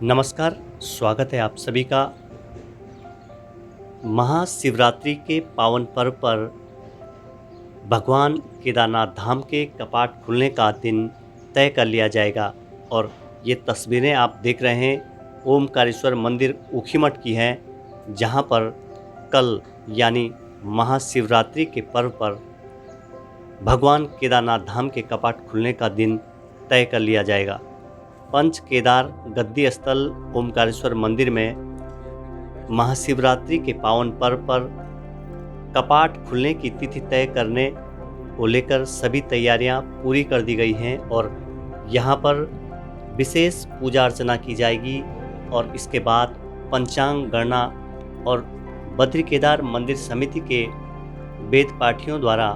नमस्कार, स्वागत है आप सभी का। महाशिवरात्रि के पावन पर्व पर भगवान केदारनाथ धाम के कपाट खुलने का दिन तय कर लिया जाएगा और ये तस्वीरें आप देख रहे हैं ओमकारेश्वर मंदिर ऊखीमठ की हैं, जहां पर कल यानी महाशिवरात्रि के पर्व पर भगवान केदारनाथ धाम के कपाट खुलने का दिन तय कर लिया जाएगा। पंच केदार गद्दी स्थल ओमकारेश्वर मंदिर में महाशिवरात्रि के पावन पर्व पर कपाट खुलने की तिथि तय करने को लेकर सभी तैयारियां पूरी कर दी गई हैं और यहां पर विशेष पूजा अर्चना की जाएगी और इसके बाद पंचांग गणना और बद्री केदार मंदिर समिति के वेद पाठियों द्वारा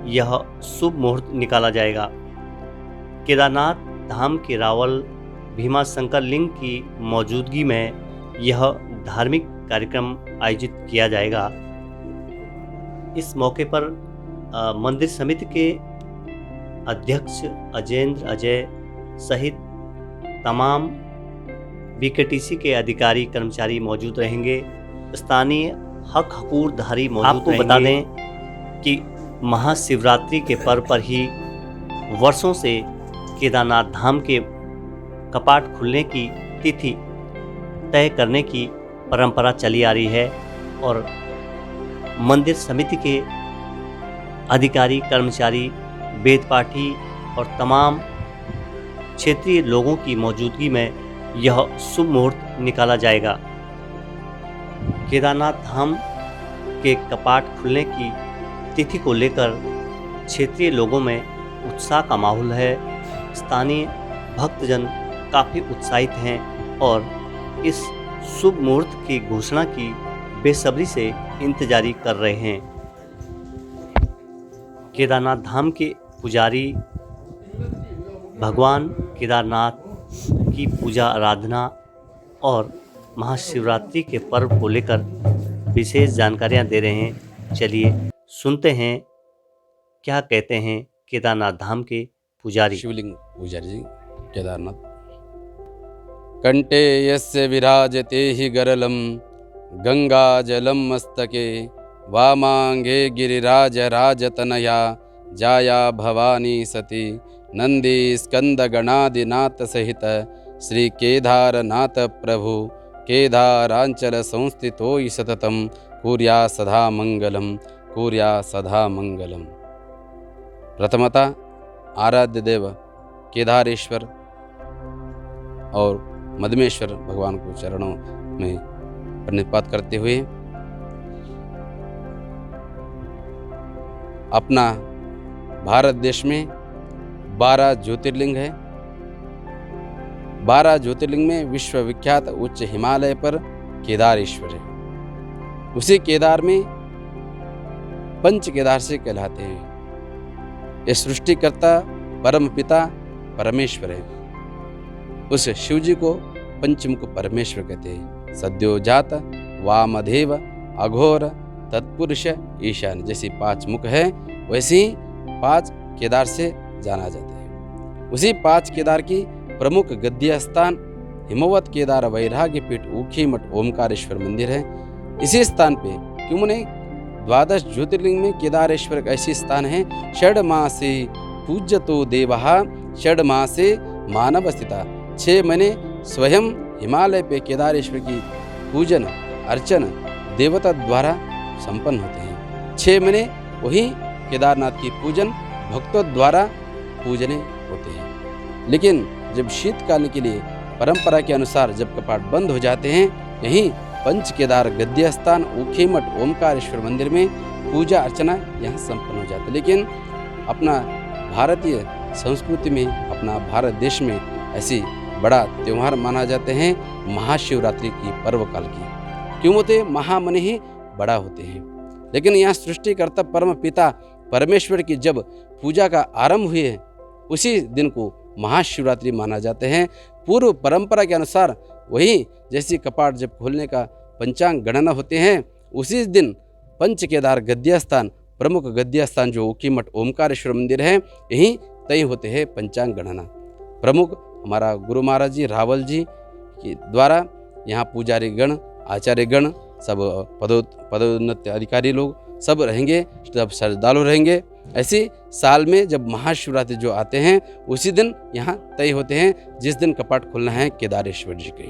यह शुभ मुहूर्त निकाला जाएगा। केदारनाथ धाम के रावल भीमाशंकर लिंग की मौजूदगी में यह धार्मिक कार्यक्रम आयोजित किया जाएगा। इस मौके पर मंदिर समिति के अध्यक्ष अजेंद्र अजय सहित तमाम बीकेटीसी के अधिकारी कर्मचारी मौजूद रहेंगे। स्थानीय हक हकूकधारी मौजूद रहेंगे। आपको बता दें कि महाशिवरात्रि के पर्व पर ही वर्षों से केदारनाथ धाम के कपाट खुलने की तिथि तय करने की परंपरा चली आ रही है और मंदिर समिति के अधिकारी कर्मचारी वेद पाठी और तमाम क्षेत्रीय लोगों की मौजूदगी में यह शुभ मुहूर्त निकाला जाएगा। केदारनाथ धाम के कपाट खुलने की तिथि को लेकर क्षेत्रीय लोगों में उत्साह का माहौल है। स्थानीय भक्तजन काफ़ी उत्साहित हैं और इस शुभ मुहूर्त की घोषणा की बेसब्री से इंतजारी कर रहे हैं। केदारनाथ धाम के पुजारी भगवान केदारनाथ की पूजा आराधना और महाशिवरात्रि के पर्व को लेकर विशेष जानकारियां दे रहे हैं। चलिए सुनते हैं क्या कहते हैं केदारनाथ धाम के पुजारी। शिवलिंग पुजारी जी केदारनाथ। कंठे यस्य विराजते हि गरलं गंगा जलं मस्तके वामांगे गिरिराज राजतनया जाया भवानी सती नंदी स्कंद गणादिनाथ सहित श्री केदारनाथ प्रभु केदारांचल संस्थितो सततम कुर्या सदा मंगलम कुर्या सदा मंगलम। प्रथमतः आराध्य देव केदारेश्वर और मदमेश्वर भगवान को चरणों में प्रणिपात करते हुए अपना भारत देश में 12 ज्योतिर्लिंग है। 12 ज्योतिर्लिंग में विश्वविख्यात उच्च हिमालय पर केदारेश्वर है। उसी केदार में पंच केदार से कहलाते हैं। ये सृष्टिकर्ता परम पिता परमेश्वर है। उस शिव जी को पंचमुख परमेश्वर कहते हैं। सद्योजात वामदेव अघोर तत्पुरुष ईशान जैसी 5 मुख है, वैसे ही 5 केदार से जाना जाता है। उसी 5 केदार की प्रमुख गद्दी स्थान हिमवत केदार वैराग्य पीठ ऊखीमठ ओमकारेश्वर मंदिर है। इसी स्थान पे क्यों ने 12 ज्योतिर्लिंग में केदारेश्वर एक ऐसी स्थान है। षड्मासे पूज्यतो देवः षड्मासे मानव स्थिता। 6 महीने स्वयं हिमालय पे केदारेश्वर की पूजन अर्चन देवता द्वारा संपन्न होते हैं। 6 महीने वही केदारनाथ की पूजन भक्तों द्वारा पूजने होते हैं। लेकिन जब शीतकाल के लिए परंपरा के अनुसार जब कपाट बंद हो जाते हैं, यहीं पंच केदार गद्दी स्थान ऊखीमठ ओमकारेश्वर मंदिर में पूजा अर्चना यहाँ संपन्न हो जाती है। लेकिन अपना भारतीय संस्कृति में अपना भारत देश में ऐसी बड़ा त्यौहार माना जाते हैं महाशिवरात्रि की पर्व काल की। क्यों होते हैं? महामनि ही बड़ा होते हैं। लेकिन यहाँ सृष्टिकर्ता परम पिता परमेश्वर की जब पूजा का आरंभ हुए उसी दिन को महाशिवरात्रि माना जाते हैं। पूर्व परंपरा के अनुसार वही जैसी कपाट जब खोलने का पंचांग गणना होते हैं, उसी दिन पंच केदार गद्दी स्थान प्रमुख गद्दी स्थान जो ऊखीमठ ओमकारेश्वर मंदिर है, यहीं तय होते हैं पंचांग गणना। प्रमुख हमारा गुरु महाराज जी रावल जी के द्वारा यहाँ पुजारी गण, आचार्य गण, सब पदोन्नत अधिकारी लोग सब रहेंगे, सब श्रद्धालु रहेंगे। ऐसे साल में जब महाशिवरात्रि जो आते हैं उसी दिन यहाँ तय होते हैं जिस दिन कपाट खुलना है केदारेश्वर जी के।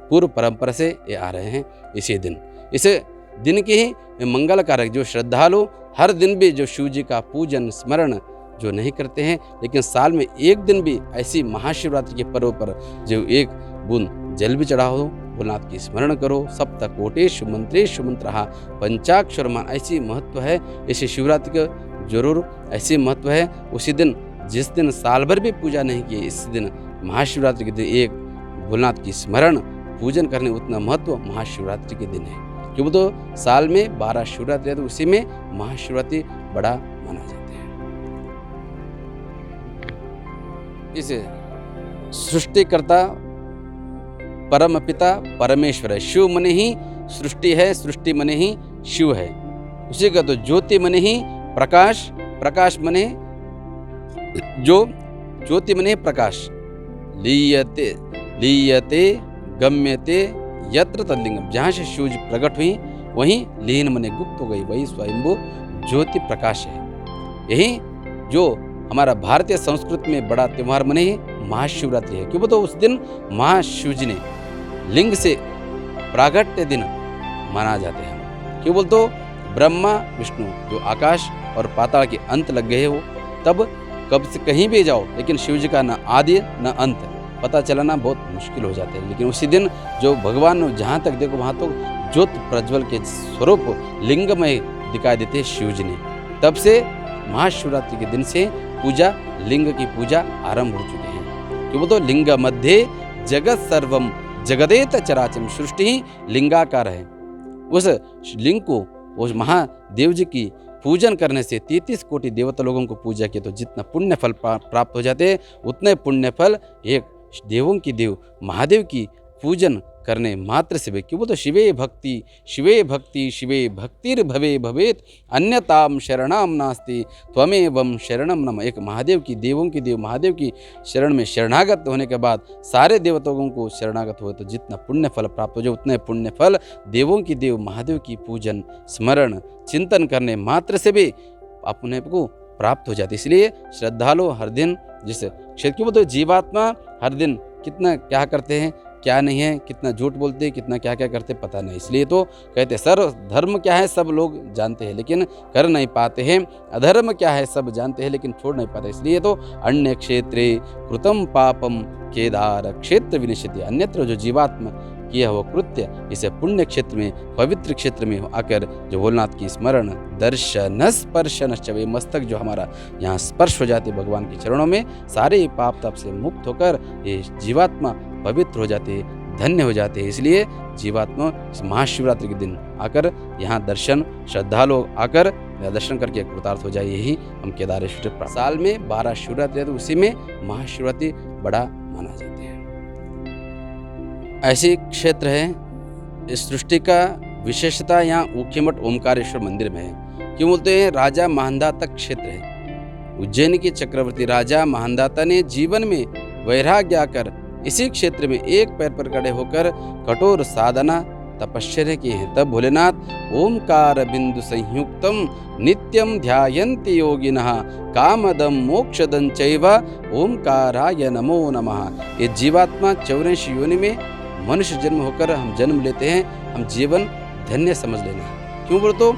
पूर्व परंपरा से ये आ रहे हैं इसी दिन। इसे दिन के ही मंगल कारक जो श्रद्धालु हर दिन भी जो शिव जी का पूजन स्मरण जो नहीं करते हैं, लेकिन साल में एक दिन भी ऐसी महाशिवरात्रि के पर्व पर जो एक बूंद जल भी चढ़ा हो, भोलेनाथ की स्मरण करो। सप्त कोटेषु मंत्रेषु मंत्रः पंचाक्षरमान, ऐसी महत्व है इसी शिवरात्रि का, जरूर ऐसी महत्व है। उसी दिन जिस दिन साल भर भी पूजा नहीं की, इस दिन महाशिवरात्रि के दिन एक भोलेनाथ की स्मरण पूजन करने उतना महत्व महाशिवरात्रि के दिन है। क्यों तो साल में 12 शिवरात्रि है, तो उसी में महाशिवरात्रि बड़ा माना जाता है। इसे सृष्टिकर्ता परम पिता परमेश्वर है। शिव मने ही सृष्टि है, सृष्टि मने ही शिव है। उसी का तो ज्योति मने ही प्रकाश, प्रकाश मने जो ज्योति मने प्रकाश। लीयते लीयते गम्यते यत्र तल्लिंगम, जहाँ से शिव जी प्रकट हुई वहीं लीन मने गुप्त हो गई, वही स्वयंभू ज्योति प्रकाश है। यही जो हमारा भारतीय संस्कृति में बड़ा त्योहार मने ही महाशिवरात्रि है। क्यों तो उस दिन महाशिव जी ने लिंग से प्रागट्य दिन माना जाते हैं। क्यों बोल तो ब्रह्मा विष्णु जो आकाश और पाताल के अंत लग गए हो, तब कब से कहीं भी जाओ लेकिन शिव जी का न आदि न अंत पता चलाना बहुत मुश्किल हो जाता है। लेकिन उसी दिन जो भगवान जहाँ तक देखो वहाँ तो ज्योत प्रज्वल के स्वरूप लिंगमय दिखाई देते हैं शिव जी ने। तब से महाशिवरात्रि के दिन से पूजा, लिंग की पूजा आरंभ हो चुकी है। क्यों तो लिंग मध्य जगत सर्वम जगदेत चराचम, सृष्टि ही लिंगाकार है। उस लिंग को उस महादेव जी की पूजन करने से 33 कोटि देवता लोगों को पूजा किए तो जितना पुण्य फल प्राप्त हो जाते उतने पुण्य फल एक देवों की देव महादेव की पूजन करने मात्र से भी। क्यों वो तो शिवे भक्ति शिवे भक्ति शिवे भक्तिर भवे भवेत अन्यताम शरणाम नास्ति त्वमेवं शरणम नम। एक महादेव की, देवों की देव महादेव की शरण में शरणागत होने के बाद सारे देवताओं को शरणागत हुए तो जितना पुण्य फल प्राप्त हो जाए उतने पुण्य फल देवों की देव महादेव की पूजन स्मरण चिंतन करने मात्र से भी अपने को प्राप्त हो जाती। इसलिए श्रद्धालु हर दिन जिस क्षेत्र तो जीवात्मा हर दिन कितना क्या करते हैं क्या नहीं है, कितना झूठ बोलते हैं, कितना क्या क्या करते पता नहीं। इसलिए तो कहते सर धर्म क्या है सब लोग जानते हैं लेकिन कर नहीं पाते हैं, अधर्म क्या है सब जानते हैं लेकिन छोड़ नहीं पाते। इसलिए तो अन्य क्षेत्रे कृतम पापम केदार क्षेत्र विनिश्चित, अन्यत्र जो जीवात्मा किया हुआ कृत्य इसे पुण्य क्षेत्र में पवित्र क्षेत्र में आकर जो भोलेनाथ की स्मरण दर्शन स्पर्शन वे मस्तक जो हमारा यहाँ स्पर्श हो जाते भगवान के चरणों में, सारे पाप ताप से मुक्त होकर ये जीवात्मा पवित्र हो जाते धन्य हो जाते हैं। इसलिए जीवात्मा इस महाशिवरात्रि के दिन आकर यहाँ दर्शन श्रद्धालु आकर दर्शन करके कृतार्थ हो जाए, यही हम केदारेश्वर साल में 12 शिवरात्रि है तो उसी में महाशिवरात्रि बड़ा माना जाता है। ऐसे क्षेत्र है इस सृष्टि का विशेषता यहाँ ऊखीमठ ओमकारेश्वर मंदिर में है। क्यों बोलते हैं राजा महानदाता क्षेत्र है। उज्जैन के चक्रवर्ती राजा महानदाता ने जीवन में वैराग्य आकर इसी क्षेत्र में एक पैर पर खड़े होकर कठोर साधना तपश्चर्या की है। तब भोलेनाथ ओमकार बिंदु संयुक्तम नित्यम ध्यायन्ति योगिनः कामदम मोक्षदं चैव ओमकाराय नमो नमः। ये जीवात्मा 84 योनि में मनुष्य जन्म होकर हम जन्म लेते हैं, हम जीवन धन्य समझ लेना। क्यों बोले तो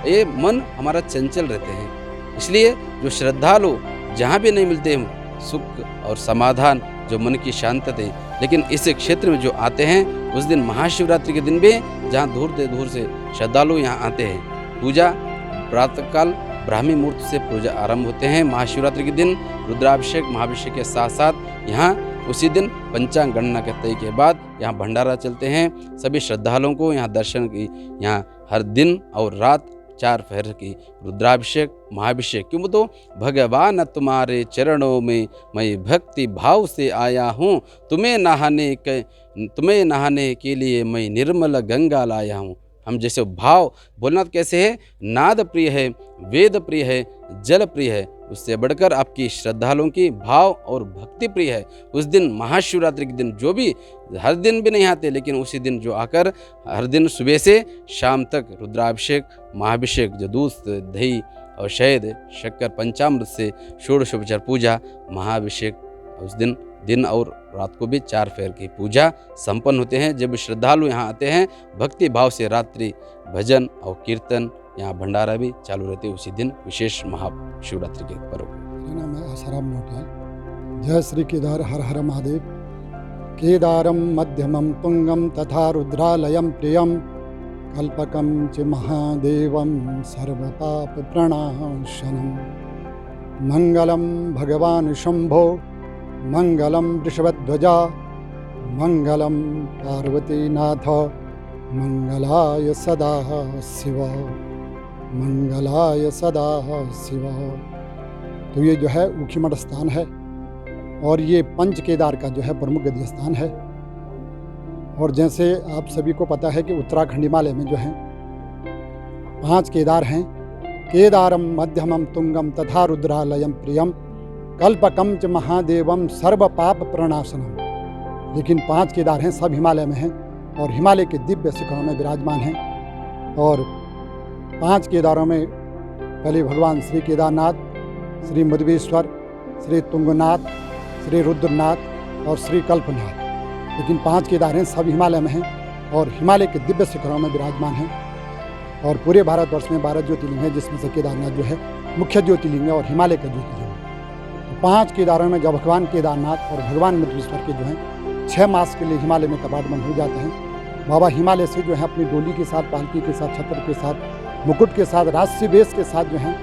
ये मन हमारा चंचल रहते हैं। इसलिए जो श्रद्धालु जहाँ भी नहीं मिलते हैं सुख और समाधान जो मन की शांति, लेकिन इस क्षेत्र में जो आते हैं उस दिन महाशिवरात्रि के दिन भी जहाँ दूर से श्रद्धालु यहाँ आते हैं, पूजा प्रातःकाल ब्राह्मी मुहूर्त से पूजा आरंभ होते हैं। महाशिवरात्रि के दिन रुद्राभिषेक महाभिषेक के साथ साथ यहाँ उसी दिन पंचांग गणना के तय के बाद यहाँ भंडारा चलते हैं। सभी श्रद्धालुओं को यहाँ दर्शन की यहाँ हर दिन और रात 4 पहर की रुद्राभिषेक महाभिषेक। क्यों तो भगवान तुम्हारे चरणों में मैं भक्ति भाव से आया हूँ, तुम्हें नहाने के लिए मैं निर्मल गंगा लाया हूँ। हम जैसे भाव भोलेनाथ कैसे है, नाद प्रिय है, वेद प्रिय है, जल प्रिय है, उससे बढ़कर आपकी श्रद्धालुओं की भाव और भक्ति प्रिय है। उस दिन महाशिवरात्रि के दिन जो भी हर दिन भी नहीं आते, लेकिन उसी दिन जो आकर हर दिन सुबह से शाम तक रुद्राभिषेक, महाभिषेक, जो दूध, दही और शहद, शक्कर, पंचामृत से षोडशोपचार पूजा, महाभिषेक, उस दिन और रात को भी 4 फेर की पूजा संपन्न होते हैं। जब श्रद्धालु यहाँ आते हैं भक्ति भाव से रात्रि भजन और कीर्तन, यहाँ भंडारा भी चालू रहते हैं उसी दिन विशेष महाशिवरात्रि के पर्व। मेरा नाम है आसाराम नोटियाल। जय श्री केदार, हर हर महादेव। केदारम मध्यमम तुंगम तथा रुद्रालयम प्रियम कल्पकम च महादेवम सर्वपाप प्रणाशनम। मंगलम भगवान शंभो, मंगलम वृषभध्वजा, मंगलम पार्वतीनाथ, मंगलाय सदा शिव, मंगलाय सदा शिव। तो ये जो है ऊखीमठ स्थान है और ये पंच केदार का जो है प्रमुख गद्य स्थान है। और जैसे आप सभी को पता है कि उत्तराखंड हिमालय में जो है 5 केदार हैं। केदारम मध्यमम तुंगम तथा रुद्रालयम प्रियम कल्पकम च महादेवम सर्व पाप प्रणाशनम। लेकिन 5 केदार हैं, सब हिमालय में हैं और हिमालय के दिव्य शिखरों में विराजमान हैं। और 5 केदारों में पहले भगवान श्री केदारनाथ, श्री मधुवेश्वर, श्री तुंगनाथ, श्री रुद्रनाथ और श्री कल्पनाथ। लेकिन 5 केदार हैं, सब हिमालय में हैं और हिमालय के दिव्य शिखरों में विराजमान हैं। और पूरे भारतवर्ष में 12 ज्योतिर्लिंग हैं, जिसमें से केदारनाथ जो है मुख्य ज्योतिर्लिंग है और हिमालय का ज्योतिर्लिंग है। तो 5 केदारों में जब भगवान केदारनाथ और भगवान मधुवेश्वर के जो हैं 6 मास के लिए हिमालय में कपाट बंद हो जाते हैं। बाबा हिमालय से जो है अपनी डोली के साथ, पालकी के साथ, छत्र के साथ, मुकुट के साथ, राजसी वेश के साथ जो है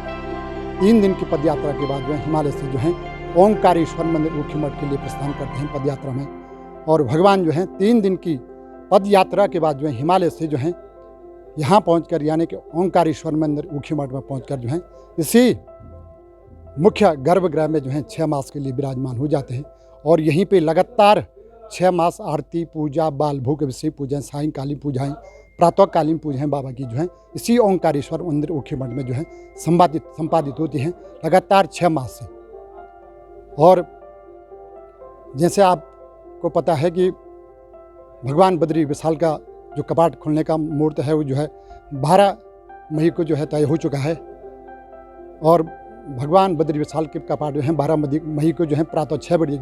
3 दिन की पद यात्रा के बाद जो है हिमालय से जो है ओंकारेश्वर मंदिर ऊखीमठ के लिए प्रस्थान करते हैं पद यात्रा में। और भगवान जो है 3 दिन की पद यात्रा के बाद जो है हिमालय से जो है यहाँ पहुँचकर, यानी कि ओंकारेश्वर मंदिर ऊखीमठ में पहुँचकर जो है इसी मुख्य गर्भगृह में जो है 6 मास के लिए विराजमान हो जाते हैं। और यहीं पे लगातार 6 मास आरती, पूजा, बाल भोग, अभिषेक पूजाएँ, सायंकालीन पूजाएँ, प्रातःकालीन पूजाएँ बाबा की जो है इसी ओंकारेश्वर मंदिर ऊखीमठ में जो है संपादित होती हैं लगातार 6 मास से। और जैसे आपको पता है कि भगवान बद्री विशाल का जो कपाट खुलने का मुहूर्त है वो जो है 12 मई को जो है तय हो चुका है। और भगवान बद्री विशाल के कपाट जो है 12 मई को जो है प्रातः 6 बजे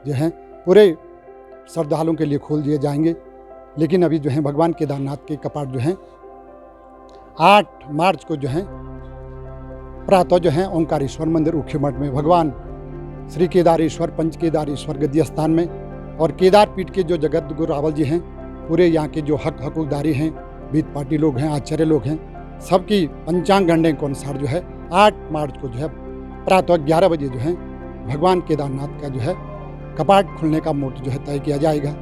जो है पूरे श्रद्धालुओं के लिए खोल दिए जाएंगे। लेकिन अभी जो है भगवान केदारनाथ के कपाट जो हैं 8 मार्च को जो है प्रातः जो है ओंकारेश्वर मंदिर ऊखीमठ में भगवान श्री केदारेश्वर, पंच केदारेश्वर गद्य स्थान में और केदार पीठ के जो जगत गुरु रावल जी हैं, पूरे यहाँ के जो हकदारी हैं, बीत पार्टी लोग हैं, आचार्य लोग हैं, सबकी पंचांग गणना के अनुसार जो है 8 मार्च को जो है प्रातः 11 बजे जो है भगवान केदारनाथ का जो है कपाट खुलने का मुहूर्त जो है तय किया जाएगा।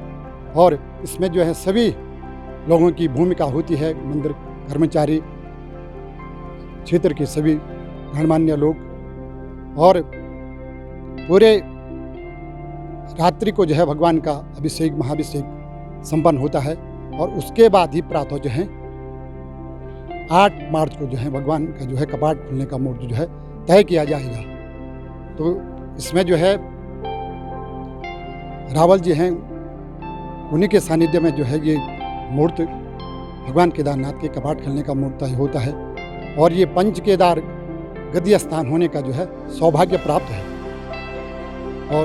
और इसमें जो है सभी लोगों की भूमिका होती है, मंदिर कर्मचारी, क्षेत्र के सभी गणमान्य लोग। और पूरे रात्रि को जो है भगवान का अभिषेक, महाभिषेक संपन्न होता है और उसके बाद ही प्रातः जो है 8 मार्च को जो है भगवान का जो है कपाट खुलने का मुहूर्त जो है तय किया जाएगा। तो इसमें जो है रावल जी हैं, उन्हीं के सानिध्य में जो है ये मुहूर्त भगवान केदारनाथ के कपाट खुलने का मुहूर्त तय होता है। और ये पंच केदार गद्य स्थान होने का जो है सौभाग्य प्राप्त है। और